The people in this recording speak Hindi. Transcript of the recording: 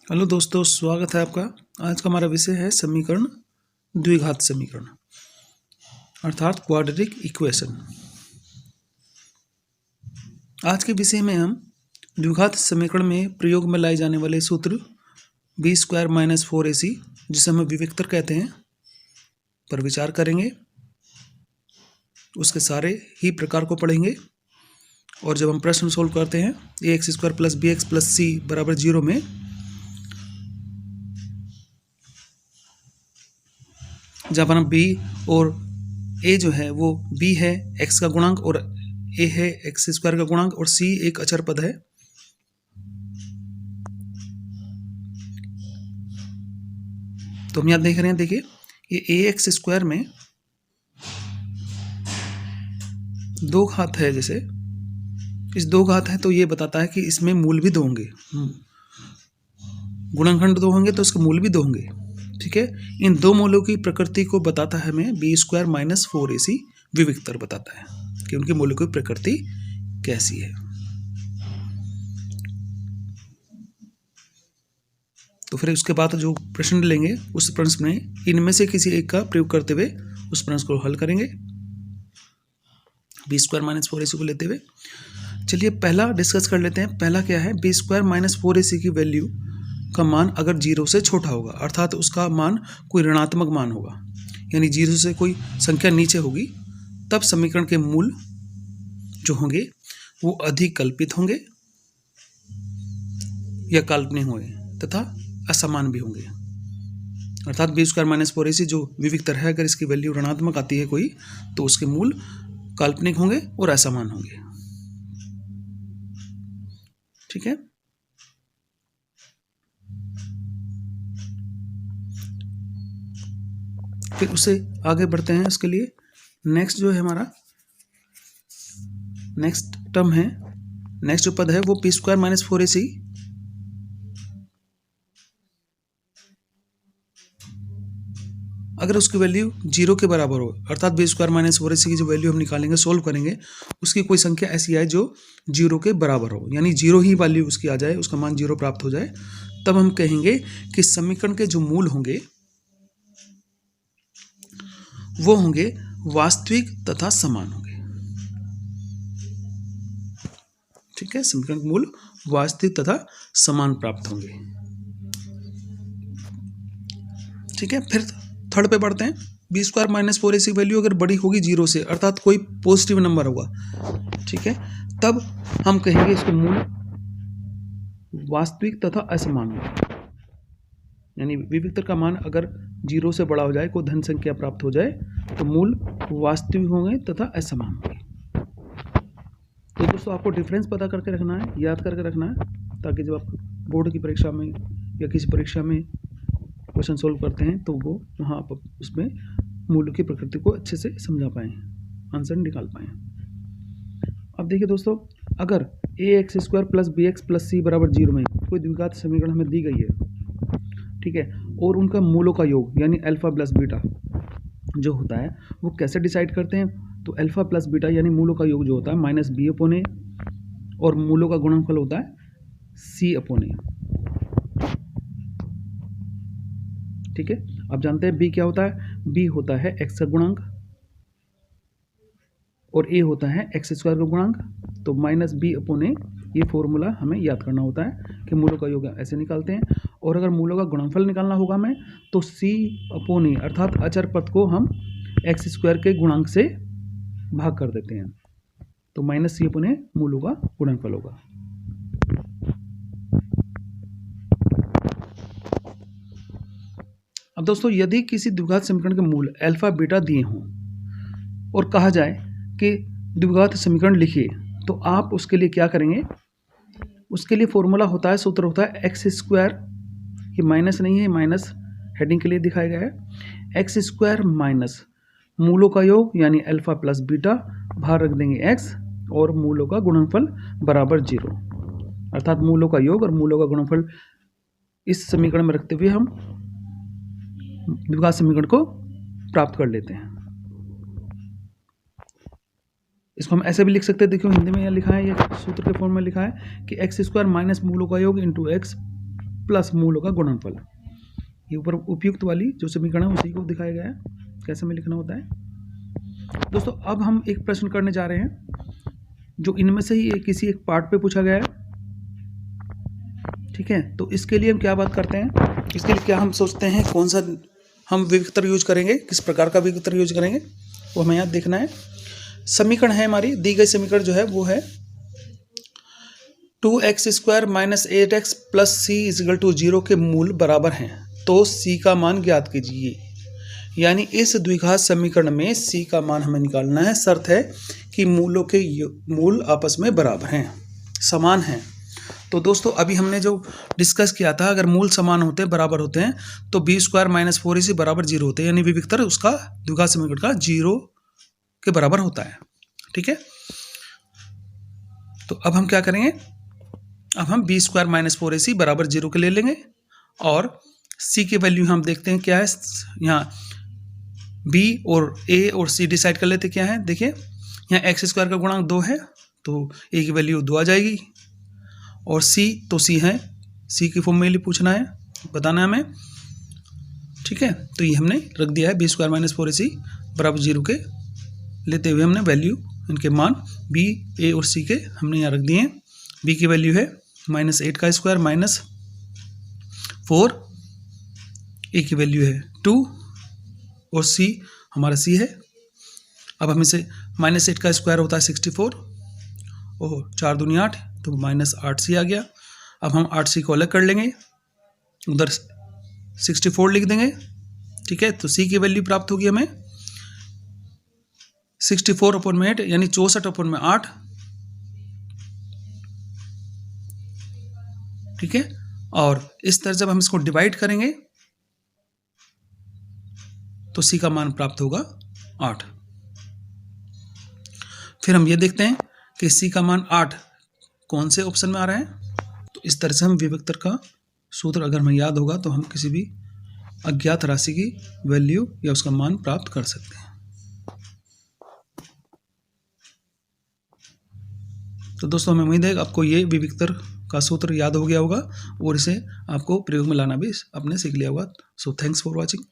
हेलो दोस्तों, स्वागत है आपका। आज का हमारा विषय है समीकरण, द्विघात समीकरण अर्थात क्वाड्रेटिक इक्वेशन। आज के विषय में हम द्विघात समीकरण में प्रयोग में लाए जाने वाले सूत्र b² - 4ac, जिसे हम विविक्तर कहते हैं, पर विचार करेंगे। उसके सारे ही प्रकार को पढ़ेंगे और जब हम प्रश्न सोल्व करते हैं ax² + bx + c = 0 में जहाँ पर हम b और a जो है वो b है x का गुणांक और a है x² का गुणांक और c एक अचर पद है। तो हम यहाँ देख रहे हैं, देखिए ये ax² में दो घात है, जैसे इस दो घात है तो ये बताता है कि इसमें मूल भी दो होंगे, गुणनखंड दो होंगे तो इसके मूल भी दो होंगे। ठीक है, इन दो मूलों की प्रकृति को बताता है हमें b² - 4ac विविक्तर बताता है कि उनके मूलों की प्रकृति कैसी है। तो फिर उसके बाद जो प्रश्न लेंगे उस प्रश्न में इनमें से किसी एक का प्रयोग करते हुए उस प्रश्न को हल करेंगे b² - 4ac को लेते हुए। चलिए पहला डिस्कस कर लेते हैं। पहला क्या है, b² - 4ac की वैल्यू का मान अगर 0 से छोटा होगा, अर्थात उसका मान कोई ऋणात्मक मान होगा, यानी 0 से कोई संख्या नीचे होगी, तब समीकरण के मूल जो होंगे वो अधिक कल्पित होंगे या काल्पनिक होंगे तथा असमान भी होंगे। अर्थात b² - 4ac जो विविक्तर है, अगर इसकी वैल्यू ऋणात्मक आती है कोई, तो उसके मूल काल्पनिक होंगे और असमान होंगे। ठीक है, फिर उसे आगे बढ़ते हैं। उसके लिए नेक्स्ट जो है हमारा नेक्स्ट टर्म है, नेक्स्ट जो पद है वो p² - 4ac अगर उसकी वैल्यू 0 के बराबर हो, अर्थात b² - 4ac की जो वैल्यू हम निकालेंगे, सोल्व करेंगे, उसकी कोई संख्या ऐसी आए जो 0 के बराबर हो, यानी 0 ही वैल्यू उसकी आ जाए, उसका मान 0 प्राप्त हो जाए, तब हम कहेंगे कि समीकरण के जो मूल होंगे वो होंगे वास्तविक तथा समान होंगे। ठीक है, समीकरण के मूल वास्तविक तथा समान प्राप्त होंगे। ठीक है, फिर थर्ड पे बढ़ते हैं। b² - 4ac वैल्यू अगर बड़ी होगी 0 से, अर्थात कोई पॉजिटिव नंबर होगा, ठीक है, तब हम कहेंगे इसके मूल वास्तविक तथा असमान होंगे। यानी विविक्तर का मान अगर 0 से बड़ा हो जाए, कोई धन संख्या प्राप्त हो जाए, तो मूल वास्तविक होंगे तथा असमान होंगे। तो दोस्तों आपको डिफरेंस पता करके रखना है, याद करके रखना है, ताकि जब आप बोर्ड की परीक्षा में या किसी परीक्षा में क्वेश्चन सोल्व करते हैं तो वो वहाँ आप उसमें मूल की प्रकृति को अच्छे से समझा पाएँ, आंसर निकाल पाएँ। अब देखिए दोस्तों, अगर ax² + bx + c = 0 में कोई द्विघात समीकरण हमें दी गई है, ठीक है, और उनका मूलों का योग यानी अल्फा प्लस बीटा जो होता है वो कैसे डिसाइड करते हैं, तो अल्फा प्लस बीटा यानी मूलों का योग जो होता है -b/a और मूलों का गुणनफल होता है c/a। ठीक है, आप जानते हैं b क्या होता है, b होता है x का गुणांक और a होता है x² का गुणांक। तो -b/a ये फॉर्मूला हमें याद करना होता है कि मूलों का योग ऐसे निकालते हैं। और अगर मूलों का गुणनफल निकालना होगा हमें, तो c/a अर्थात अचर पद को हम x² के गुणांक से भाग कर देते हैं, तो -c/a मूलों का गुणनफल होगा। अब दोस्तों, यदि किसी द्विघात समीकरण के मूल अल्फा बीटा दिए हों और कहा जाए कि द्विघात समीकरण लिखिए, तो आप उसके लिए क्या करेंगे, उसके लिए फॉर्मूला होता है, सूत्र होता है x², ये माइनस नहीं है, माइनस हेडिंग के लिए दिखाया गया है, x² - मूलों का योग यानी अल्फा प्लस बीटा, बाहर रख देंगे x, और मूलों का गुणनफल बराबर 0, अर्थात मूलों का योग और मूलों का गुणनफल इस समीकरण में रखते हुए हम द्विघात समीकरण को प्राप्त कर लेते हैं। इसको हम ऐसे भी लिख सकते हैं, देखिए हिंदी में यहाँ लिखा है, ये सूत्र के फॉर्म में लिखा है कि x² - मूलों का योग इंटू x प्लस मूलों का गुणनफल। ये ऊपर उपयुक्त वाली जो समीकरण है उसी को दिखाया गया है, कैसे में लिखना होता है। दोस्तों अब हम एक प्रश्न करने जा रहे हैं जो इनमें से ही किसी एक पार्ट पे पूछा गया है, ठीक है। तो इसके लिए हम क्या बात करते हैं, इसके लिए क्या हम सोचते हैं, कौन सा हम विविक्तर यूज करेंगे, किस प्रकार का विविक्तर यूज करेंगे, वो हमें यहाँ देखना है। समीकरण है हमारी, दी गई समीकरण जो है वो है 2x² - 8x + c = 0 के मूल बराबर हैं, तो c का मान ज्ञात कीजिए। यानी इस द्विघात समीकरण में c का मान हमें निकालना है। शर्त है कि मूलों के मूल आपस में बराबर हैं, समान हैं। तो दोस्तों अभी हमने जो डिस्कस किया था, अगर मूल समान होते हैं, बराबर होते हैं, तो b² - 4ac = 0 होते हैं, यानी विविक्तर उसका द्विघात समीकरण का 0 के बराबर होता है, ठीक है। तो अब हम क्या करेंगे, अब हम b² - 4ac = 0 के ले लेंगे और c की वैल्यू हम देखते हैं क्या है। यहाँ b और a और c डिसाइड कर लेते क्या है। देखिए यहाँ x² का गुणांक 2 है, तो a की वैल्यू 2 आ जाएगी, और c तो c है, c की फॉर्म में लिए पूछना है, बताना है हमें, ठीक है। तो ये हमने रख दिया है, b² - 4ac = 0 के लेते हुए हमने वैल्यू, इनके मान b, a और c के हमने यहाँ रख दिए हैं। b की वैल्यू है -8² - 4, a की वैल्यू है 2 और c हमारा c है। अब हम इसे -8² होता है 64 और 4 दूनी 8, तो -8c आ गया। अब हम 8c को अलग कर लेंगे, उधर 64 लिख देंगे, ठीक है। तो c की वैल्यू प्राप्त होगी हमें 64/8 यानी 64/8, ठीक है। और इस तरह जब हम इसको डिवाइड करेंगे तो c का मान प्राप्त होगा 8। फिर हम ये देखते हैं कि c का मान 8 कौन से ऑप्शन में आ रहा है। तो इस तरह से हम विविक्तर का सूत्र अगर हमें याद होगा तो हम किसी भी अज्ञात राशि की वैल्यू या उसका मान प्राप्त कर सकते हैं। तो दोस्तों हमें उम्मीद है आपको ये विविक्तर का सूत्र याद हो गया होगा और इसे आपको प्रयोग में लाना भी आपने सीख लिया होगा। So thanks for watching.